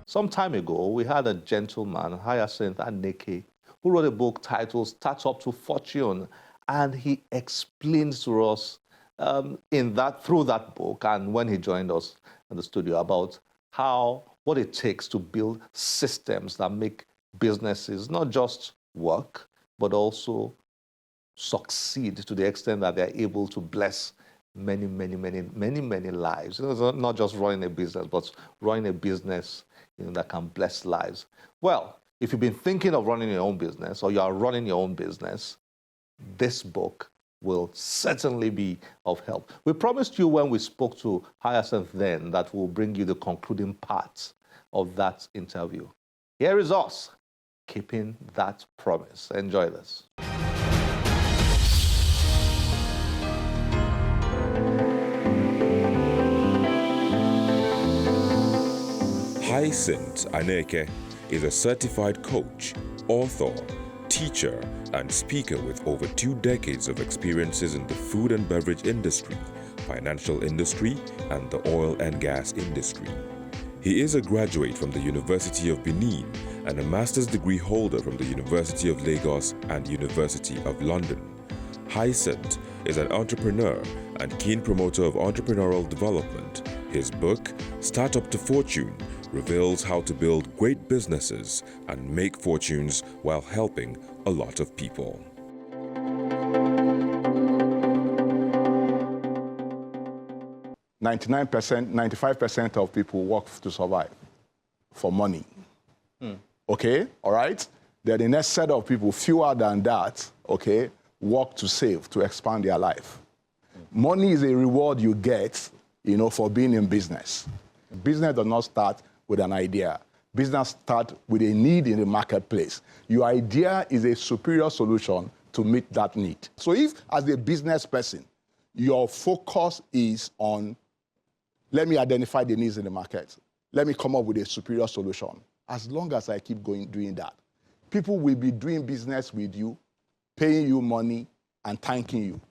Some time ago, we had a gentleman, Hyacinth Aneke, who wrote a book titled Startup to Fortune, and he explains to us through that book and when he joined us in the studio about what it takes to build systems that make businesses not just work, but also succeed to the extent that they're able to bless many lives. It's not just running a business, but running a business that can bless lives. Well, if you've been thinking of running your own business or you are running your own business, this book will certainly be of help. We promised you when we spoke to Hyacinth then that we'll bring you the concluding part of that interview. Here is us keeping that promise. Enjoy this. Hyacinth Aneke is a certified coach, author, teacher, and speaker with over 2 decades of experiences in the food and beverage industry, financial industry, and the oil and gas industry. He is a graduate from the University of Benin and a master's degree holder from the University of Lagos and University of London. Hyacinth is an entrepreneur and keen promoter of entrepreneurial development. His book, Startup to Fortune, reveals how to build great businesses and make fortunes while helping a lot of people. %, 95% of people work to survive, for money. Okay, all right? Then the next set of people, fewer than that, okay, work to save, to expand their life. Money is a reward you get, for being in business. Business does not start with an idea. Business starts with a need in the marketplace. Your idea is a superior solution to meet that need. So if, as a business person, your focus is on, let me identify the needs in the market, let me come up with a superior solution, as long as I keep doing that, people will be doing business with you, paying you money, and thanking you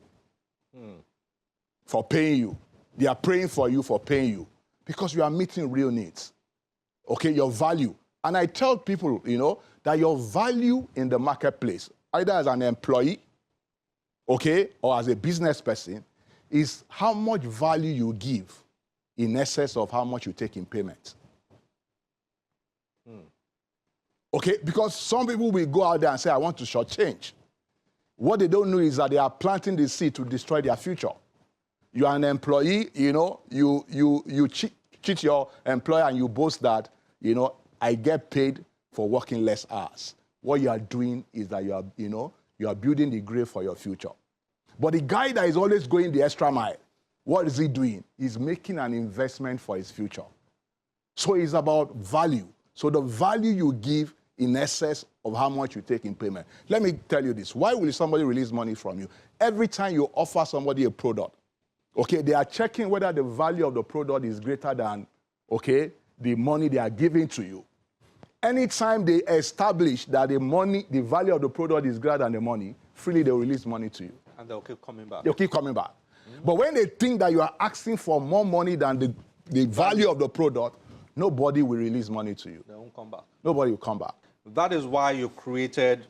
for paying you. They are praying for you for paying you because you are meeting real needs. Okay, your value. And I tell people, that your value in the marketplace, either as an employee, okay, or as a business person, is how much value you give in excess of how much you take in payment. Okay, because some people will go out there and say, I want to shortchange. What they don't know is that they are planting the seed to destroy their future. You are an employee, you cheat your employer and you boast that, I get paid for working less hours. What you are doing is that you are building the grave for your future. But the guy that is always going the extra mile, what is he doing? He's making an investment for his future. So it's about value. So the value you give in excess of how much you take in payment. Let me tell you this. Why will somebody release money from you? Every time you offer somebody a product, okay, they are checking whether the value of the product is greater than, okay, the money they are giving to you. Anytime they establish that the value of the product is greater than the money, freely they will release money to you. And they'll keep coming back. They'll keep coming back. But when they think that you are asking for more money than the value of the product, nobody will release money to you. They won't come back. Nobody will come back. That is why you created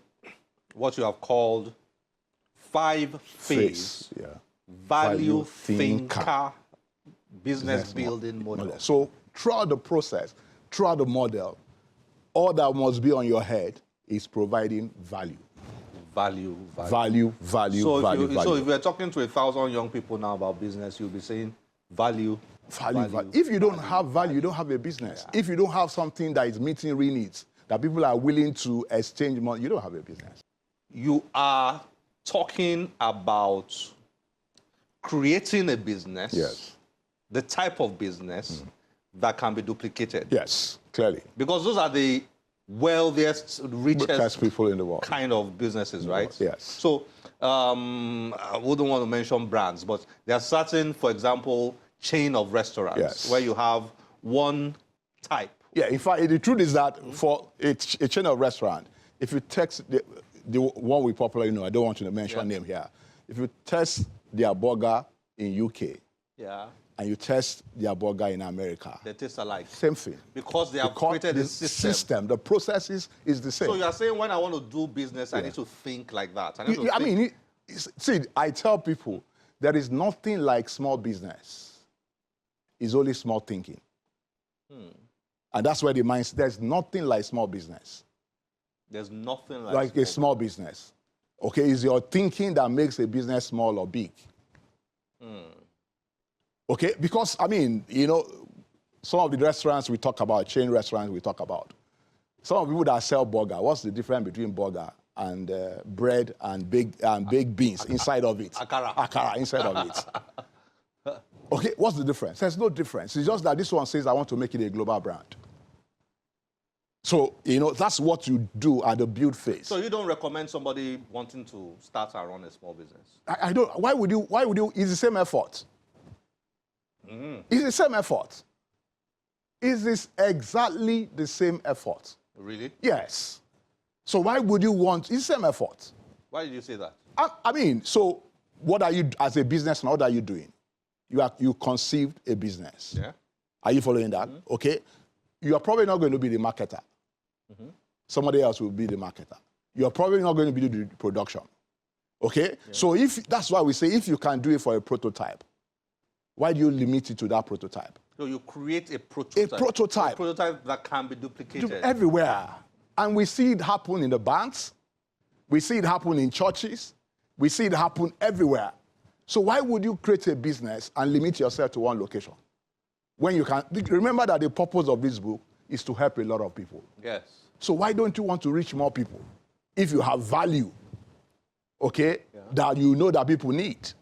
what you have called 5-phase value thinker business building model. So throughout the process, throughout the model, all that must be on your head is providing value. Value. So if we're talking to 1,000 young people now about business, you'll be saying value. If you don't have value, you don't have a business. Yeah. If you don't have something that is meeting real needs, that people are willing to exchange money, you don't have a business. You are talking about creating a business, yes, the type of business that can be duplicated. Yes, clearly. Because those are the wealthiest, richest people in the world kind of businesses, right? Yes. So I wouldn't want to mention brands, but there are certain, for example, chain of restaurants where you have one type. Yeah, in fact, the truth is that for a chain of restaurant, if you text the one we popularly know, I don't want to mention name here. If you test their burger in UK, and you test their burger in America. They taste alike. Same thing. Because they have created the a system. the processes is the same. So you are saying when I want to do business, I need to think like that. I tell people there is nothing like small business. It's only small thinking. And that's where the mindset, there's nothing like small business. There's nothing like a small business. Okay, it's your thinking that makes a business small or big. Okay, because, some of the restaurants we talk about, chain restaurants we talk about, some of the people that sell burger, what's the difference between burger and bread and baked beans inside of it? Akara inside of it. Okay, what's the difference? There's no difference. It's just that this one says, I want to make it a global brand. So, that's what you do at the build phase. So you don't recommend somebody wanting to start and run a small business? I don't. Why would you? It's the same effort. It's the same effort. Is this exactly the same effort? Really? Yes. So why would you want, it's the same effort. Why did you say that? So what are you, as a businessman, what are you doing? You conceived a business. Yeah. Are you following that? Okay. You are probably not going to be the marketer. Somebody else will be the marketer. You're probably not going to be the production. Okay? Yeah. So that's why we say if you can do it for a prototype, why do you limit it to that prototype? So you create a prototype. A prototype. A prototype that can be duplicated. Everywhere. And we see it happen in the banks. We see it happen in churches. We see it happen everywhere. So why would you create a business and limit yourself to one location? When you can, remember that the purpose of this book is to help a lot of people. Yes. So why don't you want to reach more people? If you have value, okay, that you know that people need.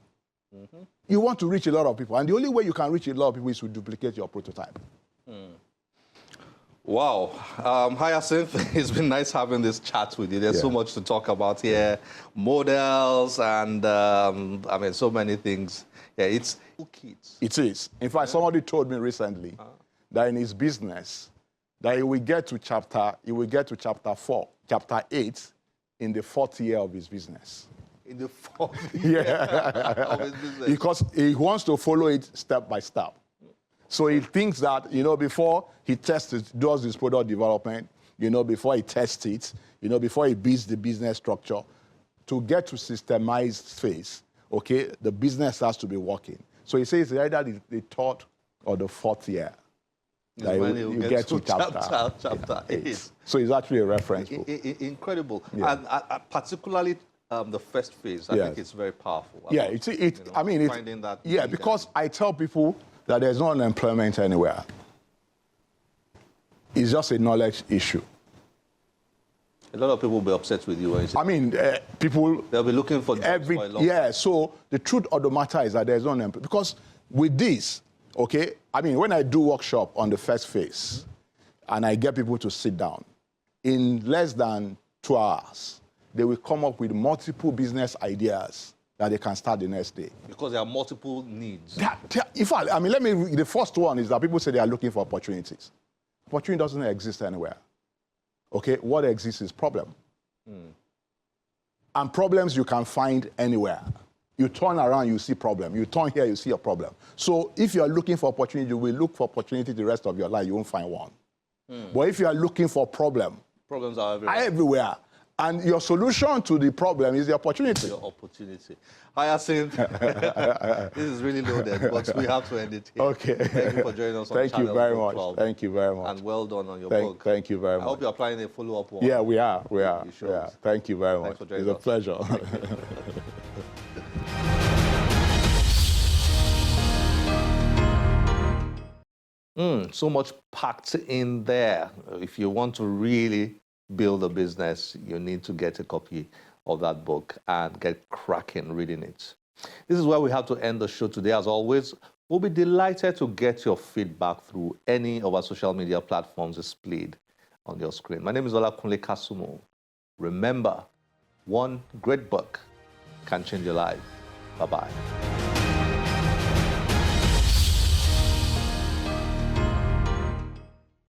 You want to reach a lot of people. And the only way you can reach a lot of people is to duplicate your prototype. Wow. Hyacinth, it's been nice having this chat with you. There's so much to talk about here. Models and, so many things. Yeah, it's kids. It is. In fact, somebody told me recently that in his business, that he will get to chapter 8 in the 4th year of his business. In the 4th year of his business. Because he wants to follow it step by step. So he thinks that, before he does his product development, before he tests it, before he builds the business structure, to get to systemized phase, okay, the business has to be working. So he says either the 3rd or the 4th year. That you get to chapter 8. So it's actually a reference book. Incredible. Yeah. And particularly the first phase, I think it's very powerful. Finding that. Yeah, because I tell people that there's no unemployment anywhere. It's just a knowledge issue. A lot of people will be upset with you when you say people... They'll be looking for jobs for a long time. So the truth of the matter is that there's no unemployment. Because with this, okay, when I do workshop on the first phase, and I get people to sit down, in less than 2 hours, they will come up with multiple business ideas that they can start the next day. Because there are multiple needs. In fact, the first one is that people say they are looking for opportunities. Opportunity doesn't exist anywhere. Okay, what exists is problem. And problems you can find anywhere. You turn around, you see problem. You turn here, you see a problem. So if you are looking for opportunity, you will look for opportunity the rest of your life. You won't find one. But if you are looking for problems are everywhere. Everywhere. And your solution to the problem is the opportunity. Your opportunity. Hyacinth, this is really loaded, but we have to end it here. Okay. Thank you for joining us on Thank you very much. Club. Thank you very much. And well done on your book. Thank you very much. I hope you're applying a follow-up one. Yeah, we are. Thank you very much. It's a pleasure. So much packed in there. If you want to really build a business, you need to get a copy of that book and get cracking reading it. This is where we have to end the show today. As always, we'll be delighted to get your feedback through any of our social media platforms displayed on your screen. My name is Olakunle Kasumo. Remember, one great book can change your life. Bye-bye.